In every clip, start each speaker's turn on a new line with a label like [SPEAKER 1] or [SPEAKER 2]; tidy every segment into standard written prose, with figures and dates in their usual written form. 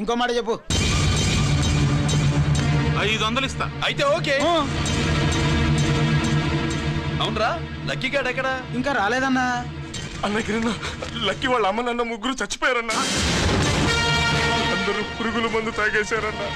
[SPEAKER 1] ఇంకో మాట చెప్పు.
[SPEAKER 2] 500 ఇస్తా.
[SPEAKER 3] అయితే ఓకే. అవునరా, లక్కీ గాడు ఎక్కడా?
[SPEAKER 1] ఇంకా రాలేదన్నా.
[SPEAKER 4] అన్న లక్కీ వాళ్ళ అమ్మ నాన్న ముగ్గురు చచ్చిపోయారన్నా. అందరూ పురుగుల మందు తాగేశారన్నా.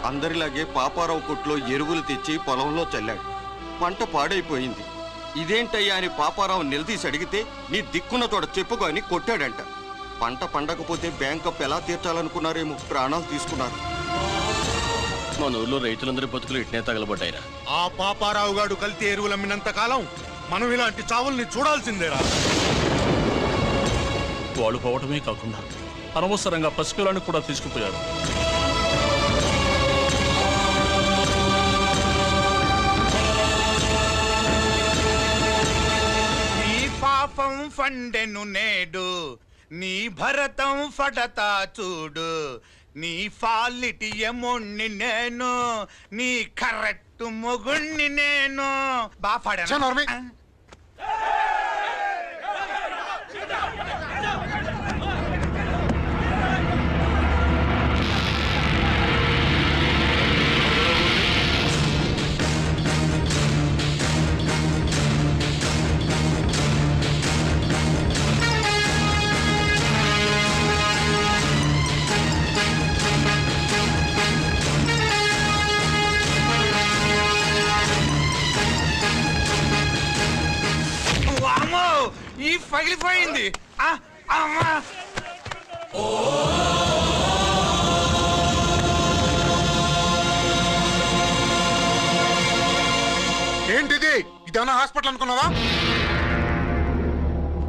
[SPEAKER 5] అందరిలాగే పాపారావు కొట్లో ఎరువులు తెచ్చి పొలంలో చల్లాడు. పంట పాడైపోయింది. ఇదేంటయ్యా అని పాపారావు నిలదీసి అడిగితే నీ దిక్కున్న తోడ చెప్పుకో అని కొట్టాడంట. పంట పండకపోతే బ్యాంక్ అప్ ఎలా తీర్చాలనుకున్నారేమో ప్రాణాలు తీసుకున్నారు.
[SPEAKER 3] మన ఊర్లో రైతులందరి బతుకులు ఇట్నే తగలబడ్డాయిరా.
[SPEAKER 6] ఆ పాపారావు గాడు కల్తీ ఎరువులు అమ్మినంత కాలం మనం ఇలాంటి చావుల్ని చూడాల్సిందేరా.
[SPEAKER 2] వాళ్ళు పోవటమే కాకుండా అనవసరంగా పసిపిల్లని కూడా తీసుకుపోయారు.
[SPEAKER 7] నీ పాపం ఫండెను నేడు, నీ భరతం ఫడతా చూడు. నీ ఫాలిటి ఎముణ్ణి నేను, నీ కరెక్ట్ మొగుణ్ణి నేను. బాపాడా ఈ పగిలిపోయింది.
[SPEAKER 6] ఏంటిది? ఇదేమన్నా హాస్పిటల్ అనుకున్నావా?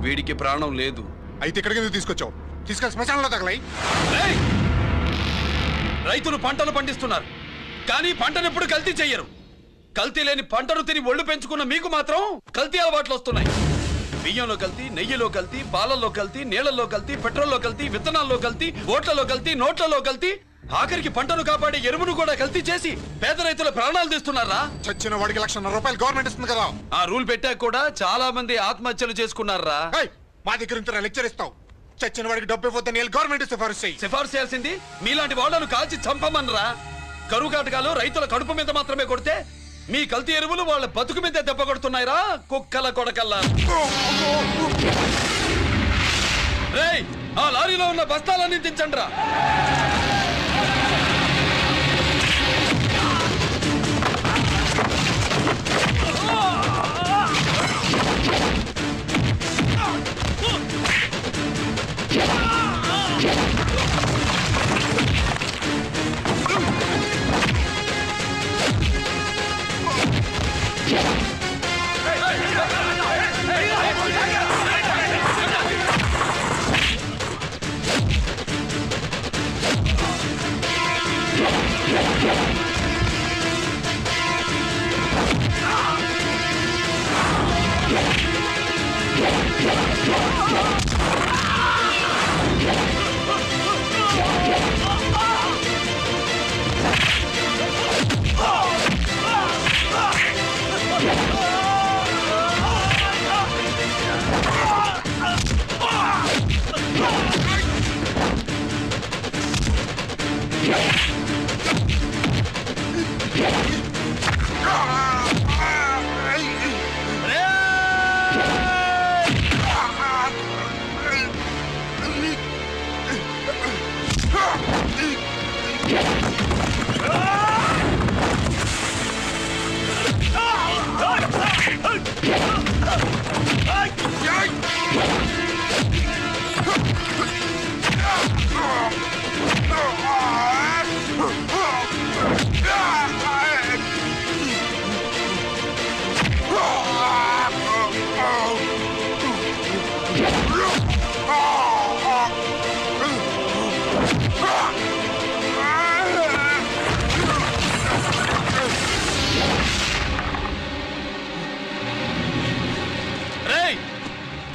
[SPEAKER 3] వీడికి ప్రాణం లేదు.
[SPEAKER 6] అయితే ఇక్కడికి ఎందుకు తీసుకొచ్చావు? తీసుకెళ్ళి శ్మశానంలో తగలై.
[SPEAKER 3] రైతులు పంటలు పండిస్తున్నారు, కానీ పంటను ఎప్పుడు కల్తీ చెయ్యరు. కల్తీ లేని పంటను తిని ఒళ్ళు పెంచుకున్న మీకు మాత్రం కల్తీ అలవాట్లు వస్తున్నాయి. బియ్యంలో కల్తీ, నెయ్యిలో కల్తీ, పాలల్లో కల్తీ, నీళ్లలో కల్తీ, పెట్రోల్లో కల్తీ, విత్తనాల్లో కల్తీ, ఓట్లలో కల్తీ, నోట్లలో కల్తీ, ఆఖరికి పంటను కాపాడే ఎరువును కూడా కల్తీ చేసి పేద రైతుల ప్రాణాలు తీస్తున్నారా?
[SPEAKER 6] చచ్చిన వాడికి ₹1,00,000 గవర్నమెంట్ ఇస్తుంది కదా.
[SPEAKER 3] ఆ రూల్ పెట్టాక కూడా చాలా మంది ఆత్మహత్యలు చేసుకున్నారా?
[SPEAKER 6] మా దగ్గర ఇంత లెక్చర్ ఇస్తావు. చచ్చిన వాడికి డబ్బు ఇవ్వద్దని గవర్నమెంట్
[SPEAKER 3] సిఫార్సు చేయాల్సింది మీలాంటి వాళ్ళను కాల్చి చంపమనరా? కరువు కాటకాలు రైతుల కడుపు మీద మాత్రమే కొడితే మీ కల్తీ ఎరువులు వాళ్ళ బతుకు మీద దెబ్బ కొడుతున్నాయిరా కుక్కల కొడకల్లా. రేయ్, ఆ లారీలో ఉన్న బస్తాలన్నీ దించండి రా.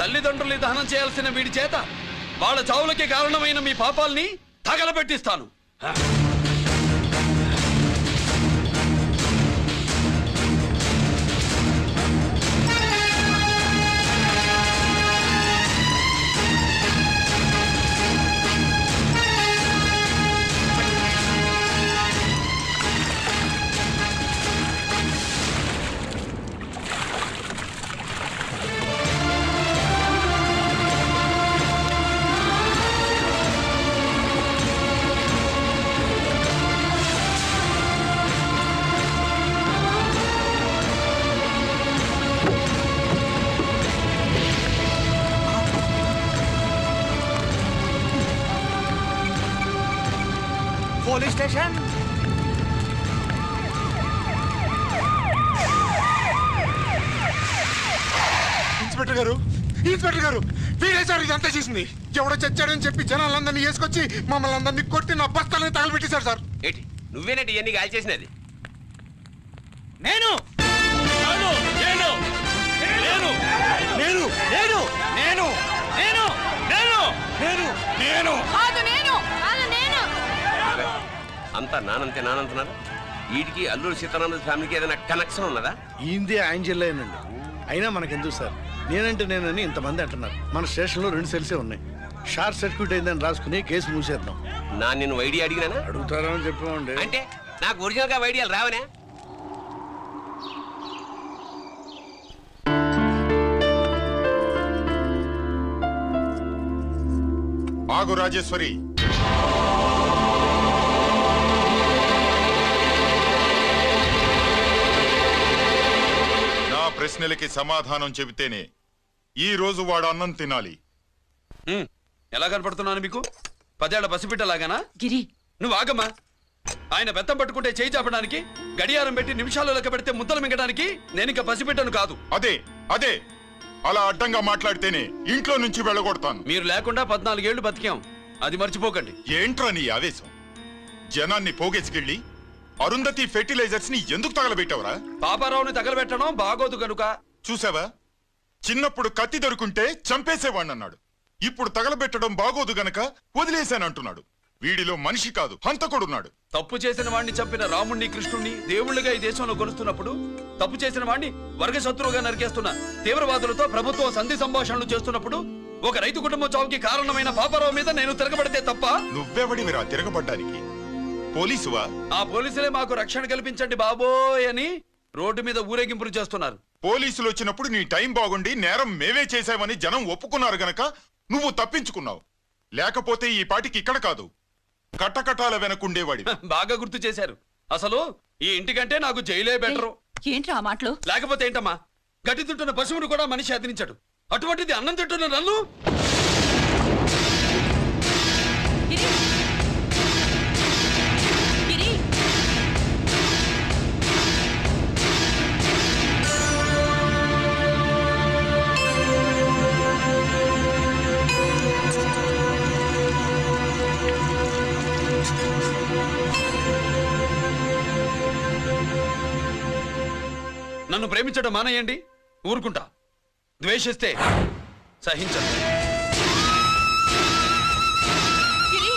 [SPEAKER 3] తల్లిదండ్రుల్ని దహనం చేయాల్సిన వీడి చేత వాళ్ళ చావులకి కారణమైన మీ పాపాల్ని తగలబెట్టిస్తాను.
[SPEAKER 7] Police station.
[SPEAKER 6] ఇన్స్పెక్టర్ గారు, ఇన్స్పెక్టర్ గారు, వీడే సార్ ఇదంతా చేసింది. ఎవడో చచ్చాడని చెప్పి జనాలందరినీ వేసుకొచ్చి మమ్మల్ని అందరినీ కొట్టి నా బస్తాలని తగలబెట్టేశారు సార్.
[SPEAKER 1] ఏంటి నువ్వేనండి ఇవన్నీ గాలి చేసినది?
[SPEAKER 7] నేను
[SPEAKER 2] నేను నేను నేను
[SPEAKER 7] నేను నేను నేను నేను నేను నేను నేను
[SPEAKER 8] కాదు నేను కాదు నేను
[SPEAKER 1] అంతా నానంటున్నారు. వీటికి అల్లూరు సీతారామరాజు ఫ్యామిలీకి ఏదైనా కనెక్షన్ ఉన్నదా?
[SPEAKER 9] ఈందే ఆయన జిల్లానండి. అయినా మనకెందుకు సార్, నేనంటే నేనని ఇంతమంది అంటున్నారు. మన స్టేషన్లో 2 సెల్సే ఉన్నాయి. షార్ట్ సర్క్యూట్ అయిందని రాసుకుని కేసు మూసేద్దాం.
[SPEAKER 1] నేను ఐడియా అడిగినానా?
[SPEAKER 9] అడుగుతారా అని చెప్పామండి.
[SPEAKER 1] అంటే నాకు ఒరిజినల్ గా ఐడియాలు రావనే?
[SPEAKER 4] ఆగు రాజేశ్వరి. నా ప్రశ్నలకి సమాధానం చెబితేనే ఈ రోజు వాడు అన్నం తినాలి.
[SPEAKER 3] ఎలా కనపడుతున్నాను మీకు? 10 ఏళ్ల పసిపిట్టలాగానా?
[SPEAKER 8] గిరి
[SPEAKER 3] నువ్వు ఆగమ్మా. ఆయన బెత్తం పట్టుకుంటే చేయి చాపడానికి, గడియారం పెట్టి నిమిషాలు లెక్క పెడితే ముద్దలు మింగడానికి నేను ఇంకా పసిపిట్టను కాదు.
[SPEAKER 4] అదే అదే అలా అడ్డంగా మాట్లాడితేనే ఇంట్లో నుంచి వెళ్ళగొడతాను.
[SPEAKER 3] మీరు లేకుండా 14 ఏళ్లు బతికాం, అది మర్చిపోకండి.
[SPEAKER 4] ఏంట్రా నీ ఆవేశం? జనాన్ని పోగేసుకెళ్ళి అరుంధతి ఫెర్టిలైజర్స్ ని ఎందుకు తగలబెట్టావురా?
[SPEAKER 3] పాపారావుని తగలబెట్టడం బాగోదు గనుక.
[SPEAKER 4] చూసావా, చిన్నప్పుడు కత్తి దొరుకుంటే చంపేసేవాణ్ణన్నాడు. ఇప్పుడు తగలబెట్టడం బాగోదు గనక వదిలేశానంటున్నాడు. వీడిలో మనిషి కాదు, హంతకుడున్నాడు.
[SPEAKER 3] తప్పు చేసిన వాడిని చంపిన రాముణ్ణి, కృష్ణుణ్ణి దేవుళ్ళుగా ఈ దేశంలో కొలుస్తున్నప్పుడు, తప్పు చేసిన వాడిని వర్గశత్రువుగా నరికేస్తున్న తీవ్రవాదులతో ప్రభుత్వం సంధి సంభాషణలు చేస్తున్నప్పుడు, ఒక రైతు కుటుంబం చావుకి కారణమైన పాపారావు మీద నేను తిరగబడితే తప్ప?
[SPEAKER 4] నువ్వెవడివిరా తిరగబడ్డానికి? పోలీసువా?
[SPEAKER 3] ఆ పోలీసులే మాకు రక్షణ కల్పించండి బాబోయ్ అని రోడ్డు మీద ఊరేగింపులు చేస్తున్నారు.
[SPEAKER 4] పోలీసులు వచ్చినప్పుడు నీ టైం బాగుండి నేరం మేమే చేశామని జనం ఒప్పుకున్నారు గనక నువ్వు తప్పించుకున్నావు. లేకపోతే ఈ పాటికి ఇక్కడ కాదు, కట్టకటాల వెనకుండేవాడి.
[SPEAKER 3] బాగా గుర్తు చేశారు. అసలు ఈ ఇంటికంటే నాకు జైలే బెటరు.
[SPEAKER 8] ఏంట్రా ఆ మాటలు?
[SPEAKER 3] లేకపోతే ఏంటమ్మా, గట్టి తింటున్న పశువును కూడా మనిషి అదిరించాడు. అటువంటిది అన్నం తింటున్న నన్ను?
[SPEAKER 8] గిరి గిరి
[SPEAKER 3] నన్ను ప్రేమించడం మానేయండి, ఊరుకుంటా. ద్వేషిస్తే సహించండి.
[SPEAKER 8] గిరి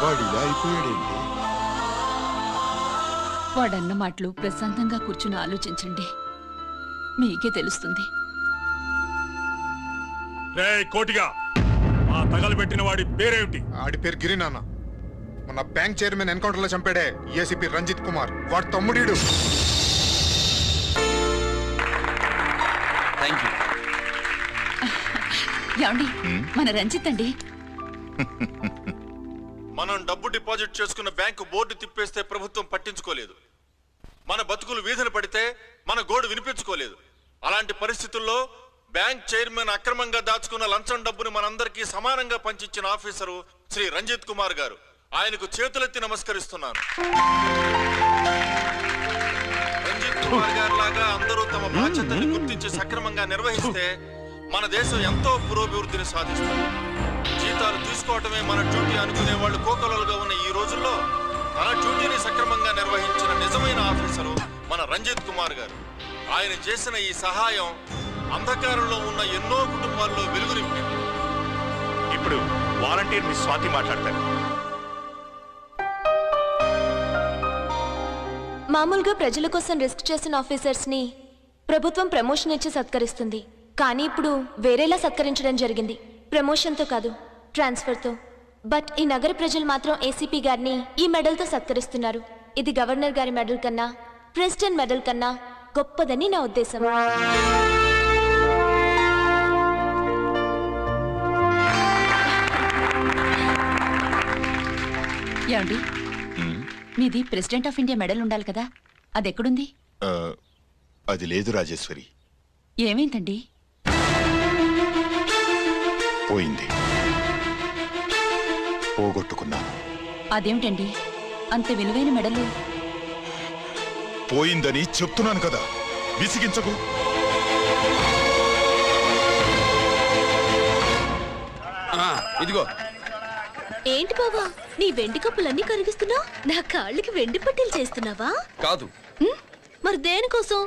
[SPEAKER 4] వాడిలా అయిపోయాడేంటి?
[SPEAKER 8] వాడన్న మాటలు ప్రశాంతంగా కూర్చుని ఆలోచించండి, మీకే తెలుస్తుంది.
[SPEAKER 4] రే కోటిగా, ఆ తగలబెట్టిన వాడి పేరేమిటి?
[SPEAKER 6] ఆడి పేరు గిరి నాన్న. మన బ్యాంక్ చైర్మన్ ఎన్కౌంటర్ లో చంపాడే ఏసీపీ రంజిత్ కుమార్, వాడి తమ్ముడీడు.
[SPEAKER 3] Thank you.
[SPEAKER 8] ఏమండి, మన రంజిత్ అండి.
[SPEAKER 10] మనం డబ్బు డిపాజిట్ చేసుకున్న బ్యాంకు బోర్డు తిప్పేస్తే ప్రభుత్వం పట్టించుకోలేదు. మన బతుకులు వీధులు పడితే మన గోడు వినిపించుకోలేదు. అలాంటి పరిస్థితుల్లో బ్యాంక్ చైర్మన్ అక్రమంగా దాచుకున్న లంచం డబ్బుని మనందరికీ సమానంగా పంచిచ్చిన ఆఫీసరు శ్రీ రంజిత్ కుమార్ గారు. ఆయనకు చేతులెత్తి నమస్కరిస్తున్నాను. రంజిత్ కుమార్ గారి లాగా అందరూ తమ బాధ్యతను గుర్తించి సక్రమంగా నిర్వహిస్తే మన దేశం ఎంతో పురోభివృద్ధిని సాధిస్తుంది. జీతాలు తీసుకోవటమే మన డ్యూటీ అనుకునే వాళ్ళు కోకొలలుగా ఉన్న ఈ రోజుల్లో తన డ్యూటీని సక్రమంగా నిర్వహించిన నిజమైన ఆఫీసరు మన రంజిత్ కుమార్ గారు. ఆయన చేసిన ఈ సహాయం అంధకారంలో ఉన్న ఎన్నో కుటుంబాల్లో వెలుగు నింపింది.
[SPEAKER 11] ఇప్పుడు వాలంటీర్ మిస్ స్వాతి మాట్లాడతారు.
[SPEAKER 12] మామూలుగా ప్రజల కోసం రిస్క్ చేసిన ఆఫీసర్స్ ని ప్రభుత్వం ప్రమోషన్ ఇచ్చి సత్కరిస్తుంది. కానీ ఇప్పుడు వేరేలా సత్కరించడం జరిగింది. ప్రమోషన్తో కాదు, ట్రాన్స్ఫర్తో. బట్ ఈ నగర ప్రజలు మాత్రం ఏసీపీ గారిని ఈ మెడల్తో సత్కరిస్తున్నారు. ఇది గవర్నర్ గారి మెడల్ కన్నా, ప్రెసిడెంట్ మెడల్ కన్నా గొప్పదని నా ఉద్దేశం.
[SPEAKER 8] ఏమండి, మీది ప్రెసిడెంట్ ఆఫ్ ఇండియా మెడల్ ఉండాలి కదా, అది ఎక్కడుంది?
[SPEAKER 4] అది లేదు రాజేశ్వరి.
[SPEAKER 8] ఏమైందండి?
[SPEAKER 4] పోయింది. పోగొట్టుకున్నాను.
[SPEAKER 8] అదేమిటండి అంత విలువైన మెడలు?
[SPEAKER 4] పోయిందని చెప్తున్నాను కదా, విసిగించకు.
[SPEAKER 3] ఇదిగో.
[SPEAKER 12] ఏంటి బావా, నీ వెండి కప్పులన్నీ కరిగిస్తున్నావు? నా కాళ్ళకి వెండి పట్టీలు చేస్తున్నావా?
[SPEAKER 3] కాదు.
[SPEAKER 12] మరి దేనికోసం?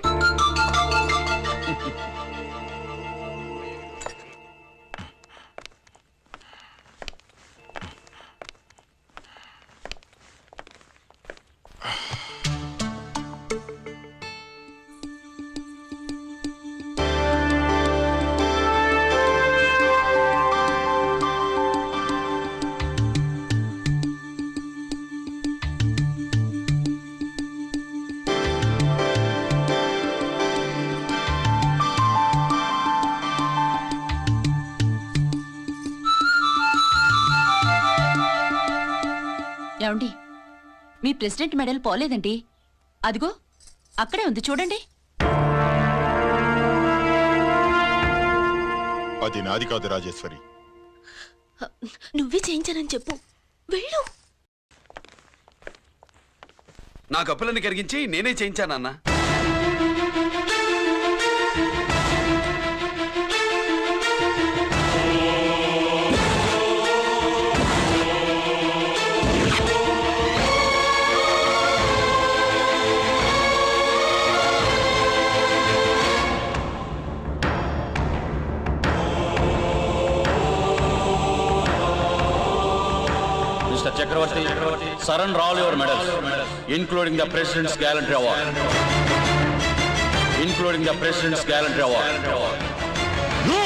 [SPEAKER 8] ఏమండి, మీ ప్రెసిడెంట్ మెడల్ పోలేదండి. అదిగో అక్కడే ఉంది, చూడండి.
[SPEAKER 4] అది నాది కాదు రాజేశ్వరి.
[SPEAKER 12] నువ్వే చేయించానని చెప్పు. వెళ్ళు.
[SPEAKER 3] నా కప్పులన్నీ కరిగించి నేనే చేయించానన్నా.
[SPEAKER 2] Mr. Chakravarti, surrender all your medals, including the President's Gallantry Award. Including the President's Gallantry Award. No!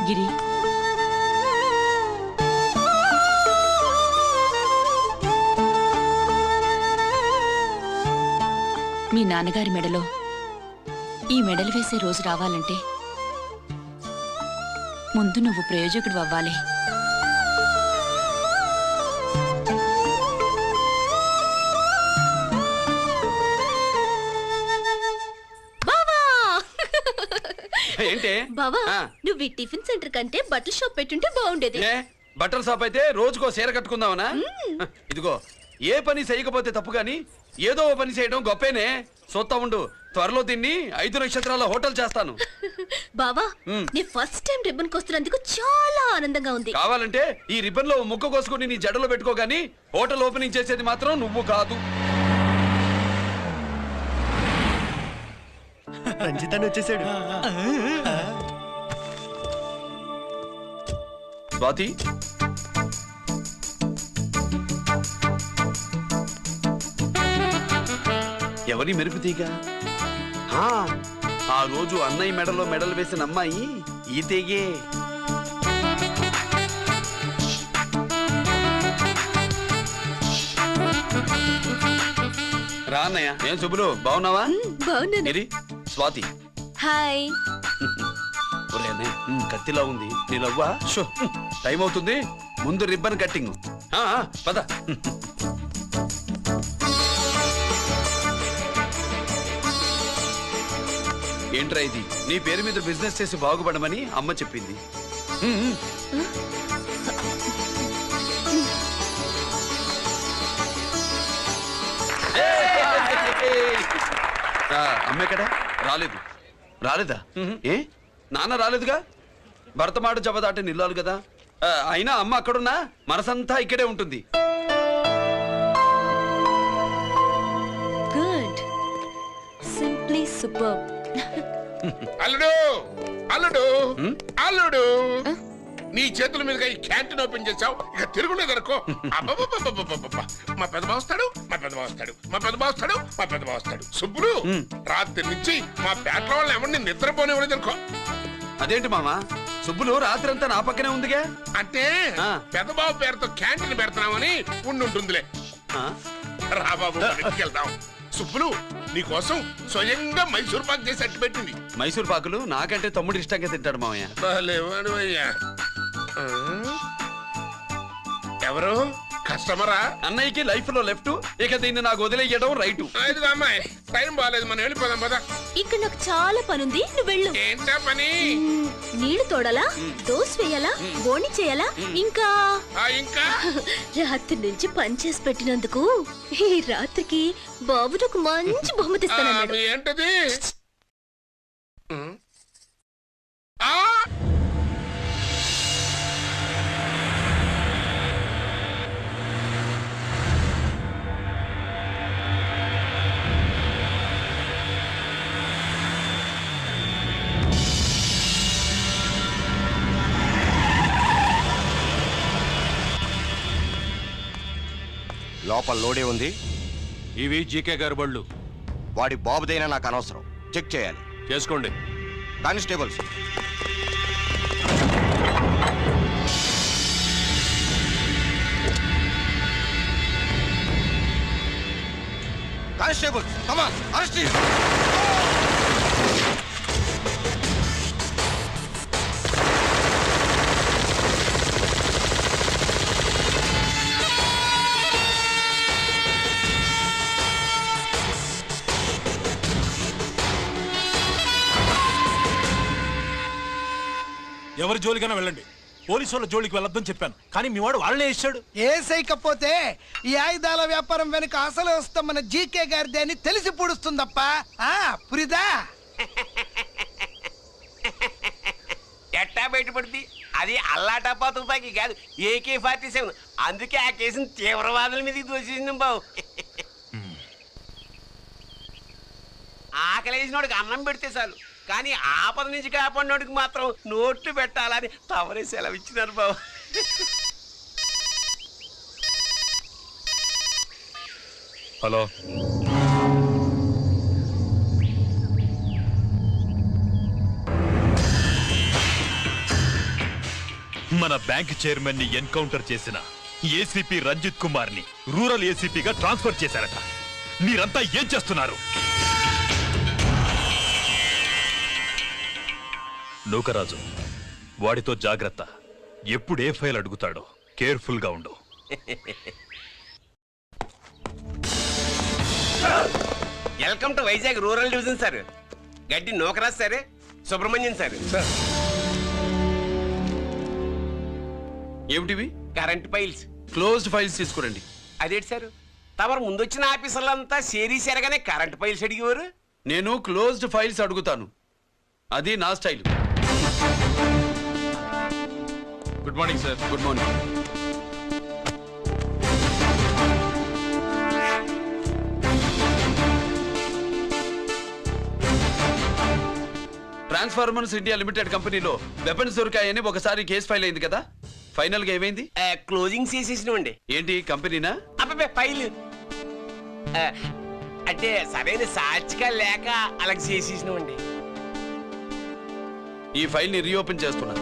[SPEAKER 8] గిరి, మీ నాన్నగారి మెడలో ఈ మెడలు వేసే రోజు రావాలంటే ముందు నువ్వు ప్రయోజకుడు అవ్వాలి.
[SPEAKER 3] ఏంటి
[SPEAKER 12] బావా, నువ్వు ఈ టిఫిన్ సెంటర్ కంటే బట్టల షాప్ పెట్టుంటే బాగుండేది.
[SPEAKER 3] బట్టల షాప్ అయితే రోజుకో చీర కట్టుకుందామనా? ఇదిగో, ఏ పని చేయకపోతే తప్పు గాని ఏదో ఓ పని చేయడం గొప్పేనే. చూస్తా ఉండు, త్వరలో దీన్ని 5 నక్షత్రాల హోటల్ చేస్తాను.
[SPEAKER 12] బావా, నీ ఫస్ట్ టైం రిబ్బన్ కోస్తున్నందుకు చాలా ఆనందంగా ఉంది.
[SPEAKER 3] కావాలంటే ఈ రిబ్బన్ లో ముక్క కోసుకుని నీ జడలో పెట్టుకోగాని హోటల్ ఓపెనింగ్ చేసేది మాత్రం నువ్వు కాదు.
[SPEAKER 7] రంజిత్ వచ్చేసాడు.
[SPEAKER 3] స్వాతి, ఎవరి మెరుపు తీగ? ఆ రోజు అన్నయ్య మెడలో మెడలు వేసిన అమ్మాయి ఈ తీగే. రా అన్నయ్య. ఏం సుబ్బులు బాగున్నావా?
[SPEAKER 8] బాగున్నాను.
[SPEAKER 3] ఇది స్వాతి.
[SPEAKER 12] హాయ్.
[SPEAKER 3] ఒరే అన్నయ్య, కత్తిలా ఉంది నీ లవ్వా? షో, టైం అవుతుంది, ముందు రిబ్బన్ కట్టింగ్. పద. ఏంట్రా ఇది? నీ పేరు మీద బిజినెస్ చేసి బాగుపడమని అమ్మ చెప్పింది. అమ్మ ఎక్కడ? రాలేదు. రాలేదా? ఏ నాన్న రాలేదుగా? భర్త మాట జబదాటే నిల్లాలి కదా. అయినా అమ్మ అక్కడున్నా మనసంతా ఇక్కడే ఉంటుంది.
[SPEAKER 12] Good, simply super.
[SPEAKER 6] అల్లుడు అల్లుడు అల్లుడు, నీ చేతుల మీదుగా ఈ క్యాంటీన్ ఓపెన్ చేసావు, ఇక తిరుగులేదనుకో. మా పెద్ద బావస్తాడు, మా పెద్ద బావస్తాడు, మా పెద్ద బావస్తాడు, మా పెద్ద బావస్తాడు. సుబ్బులు, రాత్రి నుంచి మా పేటలో వాళ్ళు ఎవరిని నిద్రపోనివ్వలేదు అనుకో.
[SPEAKER 3] అదేంటి మామ, సుబ్బులు రాత్రి అంతా నా పక్కనే ఉందిగా?
[SPEAKER 6] అంటే పెద్ద బావ పేరుతో క్యాంటీన్ పెడుతున్నామని ఉండుంటుందిలే. రా బాబు, వెళ్దాం. సుబ్బులు, నీకోసం స్వయంగా మైసూర్ పాక్ చేసి అట్టు పెట్టింది.
[SPEAKER 3] మైసూర్ పాకులు నాకంటే తమ్ముడు ఇష్టంగా తింటాడు మామయ్య.
[SPEAKER 6] ఎవరు కస్టమరా?
[SPEAKER 3] అన్నయ్యకి లైఫ్ లో లెఫ్ట్, ఇక దీన్ని నాకు వదిలేయడం రైట్.
[SPEAKER 6] అమ్మాయి, టైం బాగాలేదు, మనం వెళ్ళిపోదాం పద.
[SPEAKER 12] ఇక్కడ నాకు చాలా పనుంది, నువ్వు వెళ్ళు.
[SPEAKER 6] ఏంటా పని?
[SPEAKER 12] నీళ్లు తోడాలా, దోశ వేయాలా, బోణి చేయాలా, ఇంకా రాత్రి నుంచి పని చేసి పెట్టినందుకు ఈ రాత్రికి బాబుకి ఒక మంచి బహుమతి ఇస్తానన్నాడు.
[SPEAKER 6] ఏంటది?
[SPEAKER 5] లోపల లోడే ఉంది.
[SPEAKER 11] ఇవి జీకే గారి బళ్ళు.
[SPEAKER 5] వాడి బాబుదైనా నాకు అనవసరం, చెక్ చేయాలి.
[SPEAKER 11] చేసుకోండి.
[SPEAKER 5] Constables, constables, come on, arrest him.
[SPEAKER 11] ఎవరి జోలికైనా వెళ్ళండి, పోలీసు వాళ్ళ జోలికి వెళ్ళొద్దని చెప్పాను, కానీ మీ వాడు వాళ్ళనే ఇచ్చాడు.
[SPEAKER 13] ఏసైకపోతే ఈ ఆయుధాల వ్యాపారం వెనుక అసలు వస్తాం మన జీకే గారిదే అని తెలిసి పొడుస్తుందప్ప. పురిదా
[SPEAKER 1] ఎట్టా బయటపడుతుంది? అది అల్లాటప్పా తుపాకీ కాదు, AK-47. అందుకే ఆ కేసుని తీవ్రవాదుల మీదకి దోషింది బావు. ఆకలేసినోడికి అన్నం పెడితే చాలు, కానీ ఆపద నుంచి కాపాడినోడికి మాత్రం నోట్లు పెట్టాలని తవరే సెలవు ఇచ్చినారు బాబు.
[SPEAKER 11] హలో, మన బ్యాంక్ చైర్మన్ ని ఎన్కౌంటర్ చేసిన ఏసీపీ రంజిత్ కుమార్ ని రూరల్ ఏసీపీగా ట్రాన్స్ఫర్ చేశారట. మీరంతా ఏం చేస్తున్నారు? నూకరాజు, వాడితో జాగ్రత్త. ఎప్పుడు ఏ ఫైల్ అడుగుతాడో కేర్ఫుల్ గా ఉండు.
[SPEAKER 1] Welcome to Vizag rural division sir. Gaddi Nookaraj sir, Subrahmanyam sir.
[SPEAKER 3] ఏమిటివి?
[SPEAKER 1] Current files.
[SPEAKER 3] క్లోజ్డ్ ఫైల్స్ తీసుకురండి.
[SPEAKER 1] అదేంటి సార్, తమరు ముందొచ్చిన ఆఫీసర్లంతా సిరీస్ ఎరగానే కరెంట్ ఫైల్స్ అడిగేవారు.
[SPEAKER 3] నేను క్లోజ్డ్ ఫైల్స్ అడుగుతాను, అది నా style.
[SPEAKER 11] Good morning sir.
[SPEAKER 3] Good morning. Transformers India Limited కంపెనీలో వెపన్స్ దొరికాయని ఒకసారి కేసు ఫైల్ అయింది కదా, ఫైనల్ గా ఏమైంది?
[SPEAKER 1] క్లోజింగ్ చేసేసినండి.
[SPEAKER 3] ఏంటి కంపెనీనా?
[SPEAKER 1] అబ్బాయి ఫైల్ అంటే సరైన సాక్షిగా లేక అలా చేసేసినండి.
[SPEAKER 3] ఈ ఫైల్ ని రీఓపెన్ చేస్తున్నా.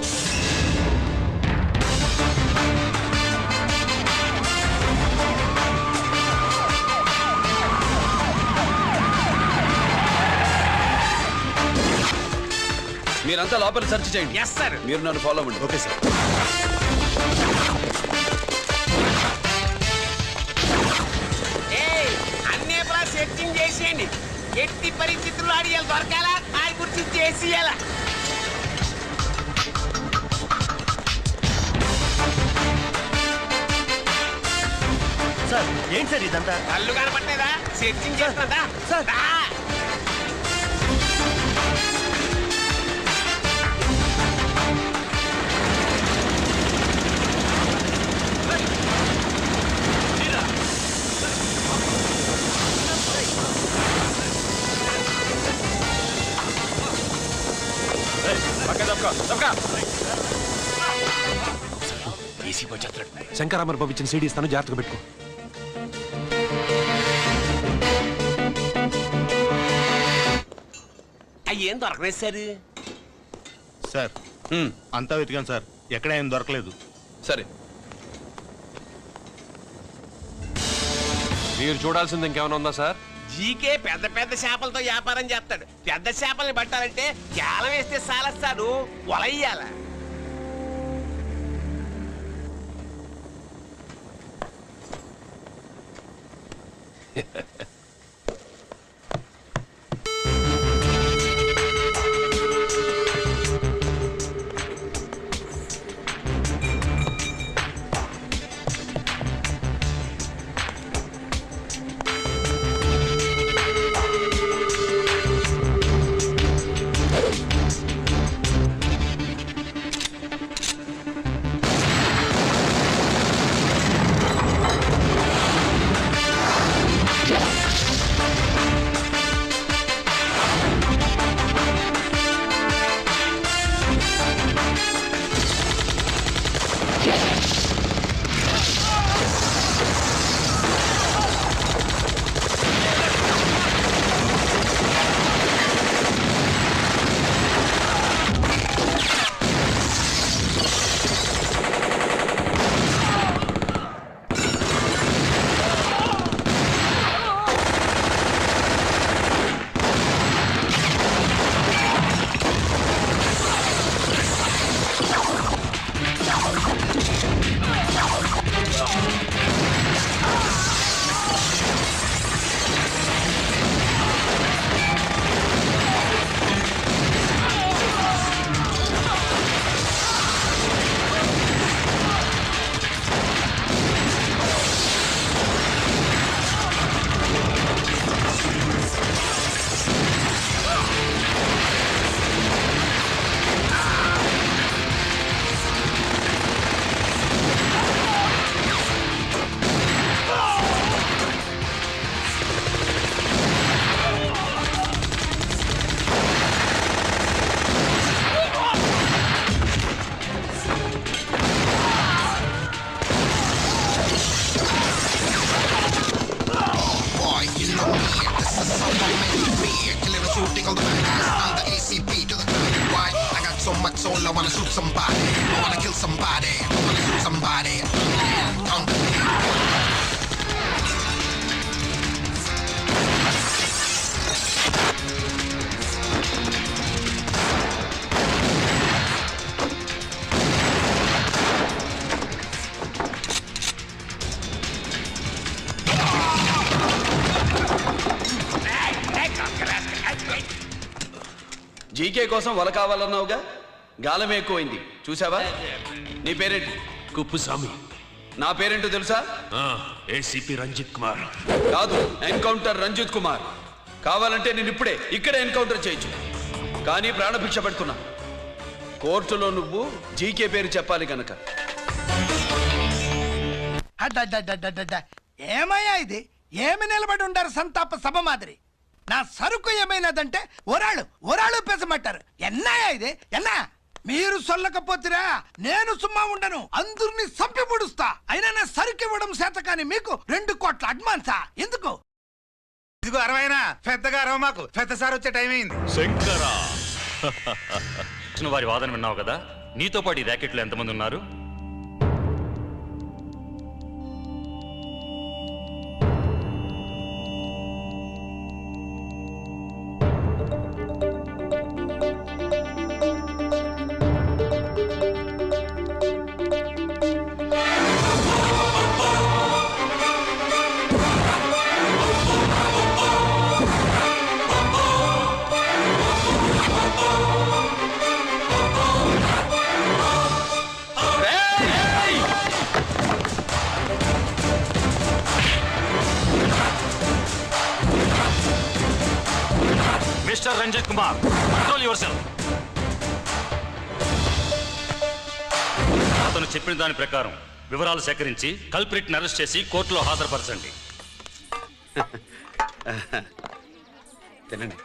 [SPEAKER 3] మీరంతా లోపల సెర్చ్ చేయండి.
[SPEAKER 1] Yes sir.
[SPEAKER 3] మీరు నన్ను ఫాలో అవ్వండి.
[SPEAKER 9] Okay sir.
[SPEAKER 1] అన్నీ సెర్చింగ్ చేసేయండి. ఎట్టి పరిస్థితుల్లో అడియాలి దొరకాలా ఆడి గురించి చేసేయాలా.
[SPEAKER 7] సార్ ఏంటి సార్ ఇదంతా?
[SPEAKER 1] కళ్ళు కనపట్టలేదా? Searching చేస్తున్నదా
[SPEAKER 7] sir?
[SPEAKER 14] శంకరామర్ పంపించిన సీడీ ఇస్తాను, జాగ్రత్తగా పెట్టుకో.
[SPEAKER 1] అయ్యేం దొరకలేదు సార్.
[SPEAKER 9] సార్ అంతా వెతికాను సార్, ఎక్కడ ఏం దొరకలేదు.
[SPEAKER 3] సరే,
[SPEAKER 14] మీరు చూడాల్సింది ఇంకేమైనా ఉందా సార్?
[SPEAKER 1] జీకే పెద్ద పెద్ద చేపలతో వ్యాపారం చేస్తాడు. పెద్ద చేపల్ని పట్టాలంటే కేలం వేస్తే సాలస్తాడు, వలయ్యాల.
[SPEAKER 15] I wanna shoot somebody, I wanna kill somebody, I wanna shoot somebody.
[SPEAKER 3] GK కోసం వల కావాలన్నావుగా, గాలం ఎక్కువైంది చూసావా? నీ పేరేంటి?
[SPEAKER 11] కుప్పుస్వామి.
[SPEAKER 3] నా పేరేంటో తెలుసా?
[SPEAKER 11] ఏసీపీ రంజిత్ కుమార్.
[SPEAKER 3] కాదు, ఎన్కౌంటర్ రంజిత్ కుమార్. కావాలంటే నేను ఇప్పుడే ఇక్కడే ఎన్కౌంటర్ చేయొచ్చు, కానీ ప్రాణభిక్ష పెడుతున్నా. కోర్టులో నువ్వు జీకే పేరు చెప్పాలి గనక.
[SPEAKER 13] ఏమయ్యా ఇది? ఏమి నిలబడి ఉండారు సంతాప సభ మాదిరి? నా సరుకు ఏమైనాదంటే ఒరాళ్ళు పెసమంటారు. ఎన్నాయా ఇది? ఎన్నా మీరు సొల్లకపోతురా నేను సుమ్మా ఉండను, అందరినీ సంపి ముడుస్తా. అయినా నా సరుకు ఇవ్వడం చేత కానీ మీకు 2 కోట్ల అడ్వాన్సా? ఎందుకు?
[SPEAKER 7] ఇదిగో 60 పెద్దగా అరవ, మాకు పెద్ద సార్ వచ్చే టైం అయింది.
[SPEAKER 11] శంకరా, వారి వాదన విన్నావు కదా. నీతో పాటు ఈ ర్యాకెట్లో ఎంతమంది ఉన్నారు?
[SPEAKER 2] Mister Ranjit Kumar, control yourself. అతను చెప్పిన దాని ప్రకారం వివరాలు సేకరించి కల్ప్రిట్ అరెస్ట్ చేసి కోర్టులో హాజరుపరచండి.
[SPEAKER 3] తినండి.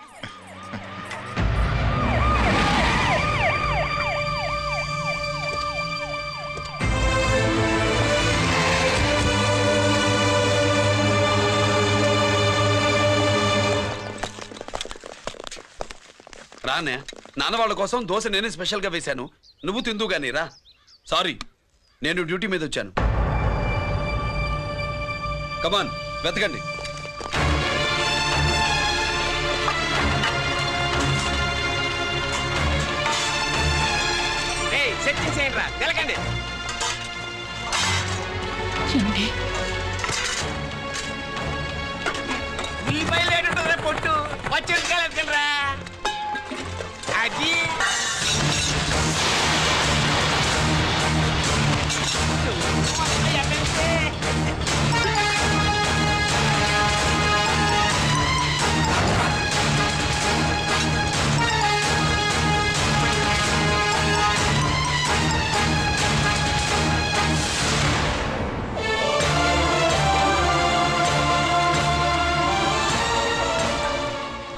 [SPEAKER 3] రానే నాన్న వాళ్ళ కోసం దోశ నేనే స్పెషల్గా వేశాను, నువ్వు తిందు గానీ రా. సారీ, నేను డ్యూటీ మీద వచ్చాను. కమాన్ వెతకండి.
[SPEAKER 1] సెట్టింగ్ చేయండి రా, తెలకండి. ఉల్లిపాయలు లేటుంటుందిరా పొట్టు, పచ్చిమిరపకాయలు ఎత్తుకండి రా. అది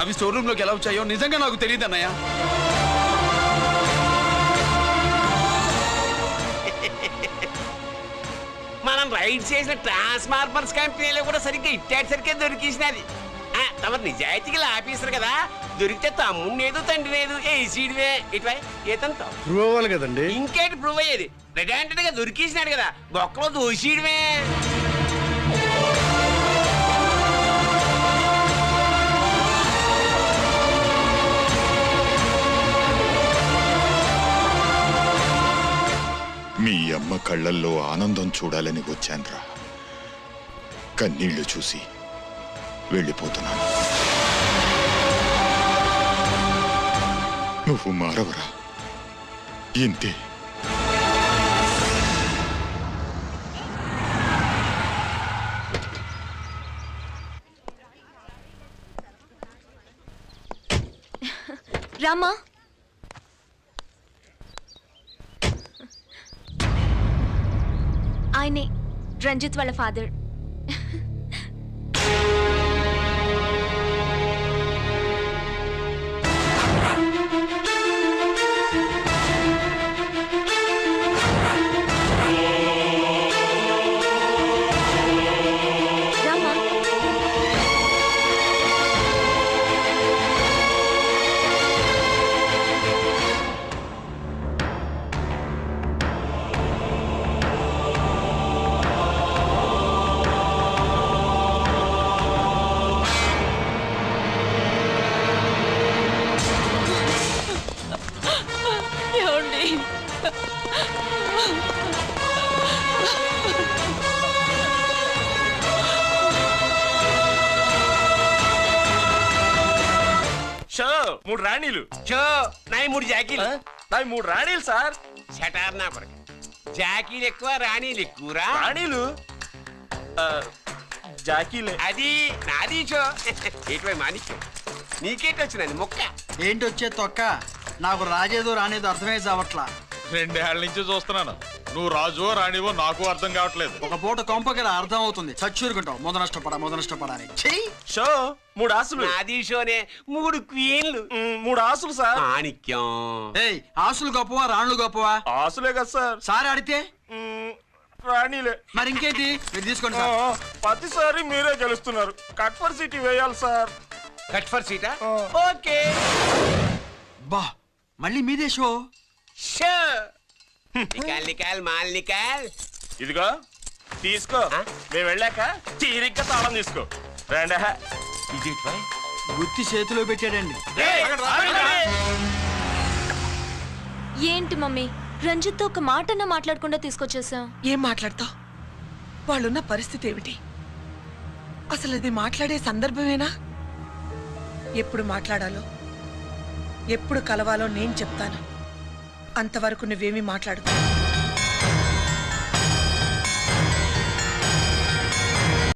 [SPEAKER 3] అవి స్టోర్ రూమ్ లోకి ఎలా వచ్చాయో నిజంగా నాకు తెలియదు అన్నయ్య.
[SPEAKER 1] మనం రైడ్ చేసిన ట్రాన్స్ఫార్మర్స్ కంపెనీలో కూడా సరిగ్గా ఇట్టాసరికే దొరికేసినది. తమరు నిజాయితీగా ఆఫీసర్ కదా, దొరికితే తమ్ముడినేదు తండ్రినేదు ఏసీడివే ఇటువై ఏతంతో
[SPEAKER 9] ప్రూవ్ అవ్వాలి కదండి.
[SPEAKER 1] ఇంకేంటి ప్రూవ్ అయ్యేది? రెడ్ గా దొరికేసినాడు కదా, బొక్కలో దోషీడివే.
[SPEAKER 4] మీ అమ్మ కళ్ళల్లో ఆనందం చూడాలని వచ్చాన్రా, కన్నీళ్లు చూసి వెళ్ళిపోతున్నాను. నువ్వు మారవరా, ఇంతే.
[SPEAKER 12] రామా, ఆయనే రంజిత్ వాళ్ళ ఫాదర్.
[SPEAKER 1] మూడు రాణీలు నాయి మూడు జాకీలు.
[SPEAKER 16] నాయి మూడు రాణీలు సార్.
[SPEAKER 1] షటార్ నా కొరకు, జాకీలు ఎక్కువ రాణీలు ఎక్కువరా.
[SPEAKER 16] రాణీలు జాకీలే.
[SPEAKER 1] అది నాది షో. ఏటివై మాణిక్యం, నీకేంటి వచ్చినది మొక్క?
[SPEAKER 17] ఏంటి వచ్చే తొక్క? నాకు రాజేదో రానేదో అర్థమే చావట్లా.
[SPEAKER 10] 2 ఏళ్ల నుంచి చూస్తున్నాను, నువ్వు రాజువో రాణివో నాకు అర్థం కావట్లేదు.
[SPEAKER 17] ఒక పూట కొంపకి అర్థం అవుతుంది, చచ్చూరుకుంటావు. మొద నష్టపడాలి.
[SPEAKER 16] షో 3 ఆసులు.
[SPEAKER 1] నాది షోనే 3 క్వీన్లు.
[SPEAKER 16] 3 ఆసులు సార్.
[SPEAKER 1] మాణిక్యం.
[SPEAKER 17] ఏయ్, ఆసులు గొప్పవా రాణులు గొప్పవా?
[SPEAKER 16] ఆసులే కదా సార్.
[SPEAKER 17] సార్ ఆడితే
[SPEAKER 16] రాణీలే.
[SPEAKER 17] మరి ఇంకేంటి, మీరు తీసుకోండి సార్.
[SPEAKER 16] ప్రతిసారి మీరే గెలుస్తున్నారు. కట్ ఫర్ సీట్ వేయాలి సార్.
[SPEAKER 1] కట్ ఫర్ సీటా? ఓకే.
[SPEAKER 17] బా, మళ్ళీ మీదే షో.
[SPEAKER 1] నికాల్ మాల్ నికాల్.
[SPEAKER 16] ఇదిగో తీసుకో, మేము వెళ్ళాక తీరిగ్గా తాళం తీసుకో. రండి.
[SPEAKER 17] గుత్తి చేతిలో పెట్టాడండి.
[SPEAKER 12] ఏంటి మమ్మీ, రంజిత్తో ఒక మాటన్నా మాట్లాడకుండా తీసుకొచ్చేసా?
[SPEAKER 18] ఏం మాట్లాడతావు? వాళ్ళున్న పరిస్థితి ఏమిటి? అసలు అది మాట్లాడే సందర్భమేనా? ఎప్పుడు మాట్లాడాలో, ఎప్పుడు కలవాలో నేను చెప్తాను. అంతవరకు నువ్వేమీ మాట్లాడుకో.